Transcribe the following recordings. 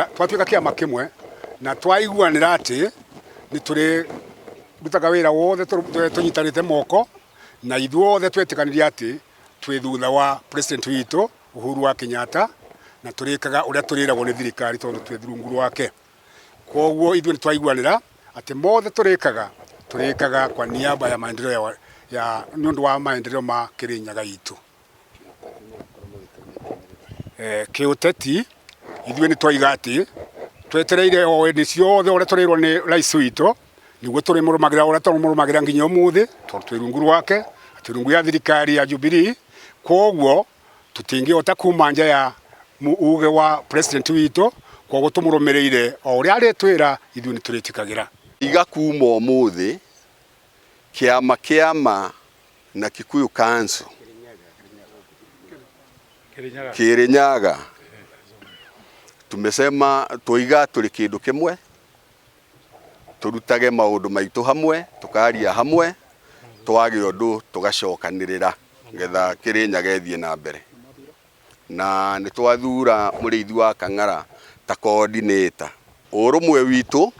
twatuika kiama kimwe na twaiguanira ati ni turi rutaga wira wothe tunyitanite moko na ithuothe twetikaniria ati twi thutha wa president witu Uhuru wa Kenyatta na turikaga uria turiragwo ni thirikari tondu twi thurungu rwake. Koguo ithu ni twaiguanira ati mothe turikaga kwa niaba ya maendeleo ya nundu wa maendeleo ma Kirinyaga itu. Kiuteti ithu ni twaiga ati twetereire o ni ciothe uria turirwo ni rais witu niguo turi murumagira uria tumurumagira nginya umuthi tondu twi rungu rwake ati rungu ya thirikari ya Jubilee. Koguo tutingihota kuma nja ya uuge wa president witu koguo tumurumireire o uria aretwira ithu ni turitikigira iga kuma umuthi kiama na Kikuyu Council Kirinyaga tumesema tuiga turi kindu kimwe turutage maundu maitu hamwe tukaria hamwe twage undu tugacokanirira getha Kirinyaga ethie na mbere na ni twathura muriithi wa Kang'ara ta coordinator. Urumwe witu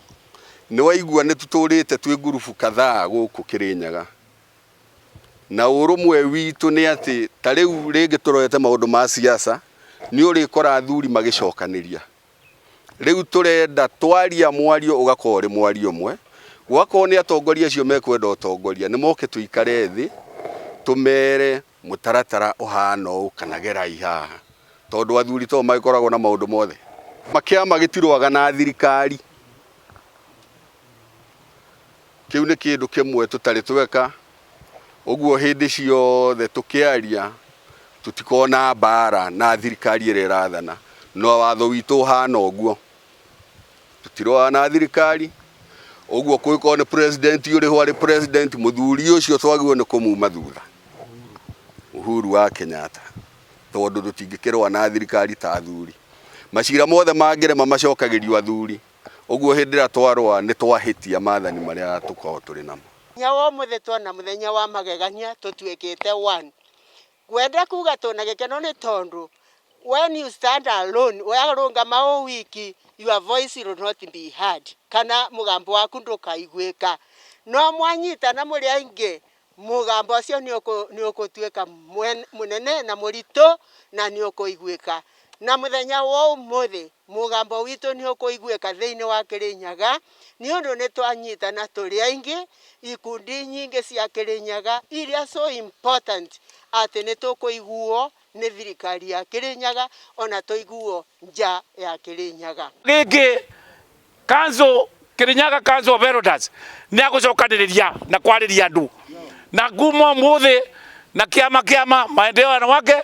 ni waigua ni tuturite twi gurubu kadhaa guku Kirinyaga na urumwe witu ni ati ta riu ringi turorete maundu ma siasa ni urikora athuri magicokaniria. Riu turenda twaria mwario ugakora mwario mwe gwako ni atongoria acio mekwenda utongoria ni moke tuikare thi tumere mutaratara uhana u kana gerai haha tondu athuri to magikoragwo na maundu mothe makiama gitirwaga na thirikari. Kiu ni kindu kimwe tutari tweka uguo hindi ciothe tukiaria tutikona bara na thirikari ire rathana no watho witu hana uguo tutirwa na thirikari uguo kuiko ni president uri ho ari president muthuri ucio twagirwo ni kumuma thutha Uhuru wa Kenyatta tondu tutingikirwa na thirikari ta athuri macira mothe mangire macokagirio athuri uguo hindira twarwa ni twahitia mathani maria tukao turi namo nyawo muthetwa na muthenya wa magegania tutwikite one gwenda kuga tuna gikeno ni tondu when you stand alone wayarunga mao wiki your voice will not be heard kana mugambo waku ndukaiguika no mwanyita na muri aingi mugambo ucio ni ukutwika munene na murito na ni ukuiguika na muthenya wa umuthi mugambo witu ni ukuiguika thiini wa Kirinyaga ni undu ni twanyita na turi aingi ikundi nyingi cia Kirinyaga iria so important ati ni tukuiguo ni thirikari ya Kirinyaga ona tuiguo nja ya Kirinyaga. Giki kanzo Kirinyaga Council of Elders ni agucokaniria na kwariria andu na ngumo muthi na kiama maendeleo wake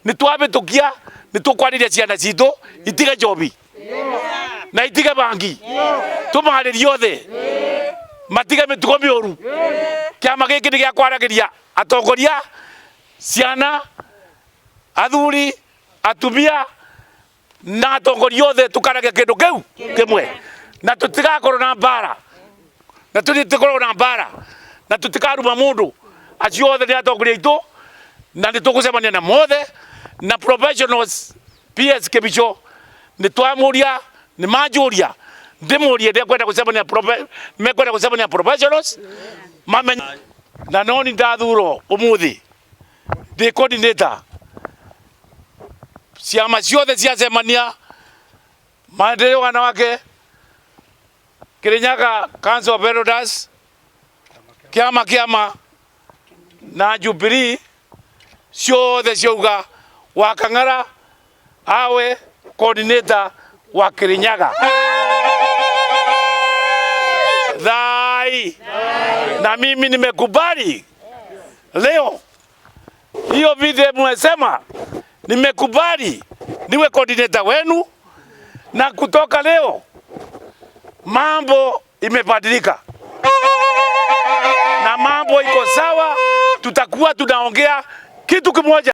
ni twabitukia ni tukwariria ciana citu itige jobi na itige bangi tumariria othe matige mitugo mioru kiama giki ni gia kwaragiria atongoria ciana athuri atumia na atongoria othe tukaragia kindu kiu kimwe na tutigakorwo na mbara na tutikorwo na mbara na tutikaruma mundu acio othe ni atongoria itu na ni tugucemania na mothe na professionals PS Kibicho ni twamuria ni majuria ndimurie ndia kwenda gucemania mekwenda gucemania professionals mamenya na noni ndathuro umuthi ndi coordinator ciama ciothe ciacemania maendeleo wanawake Kirinyaga Council of Elders kiama na Jubilee ciothe ciauga wa Kang'ara awe coordinator wa Kirinyaga thai na mimi nimekubali leo hiyo video mwesema nimekubali niwe coordinator wenu na kutoka leo mambo imebadilika na mambo iko sawa, tutakuwa tunaongea kitu kimoja.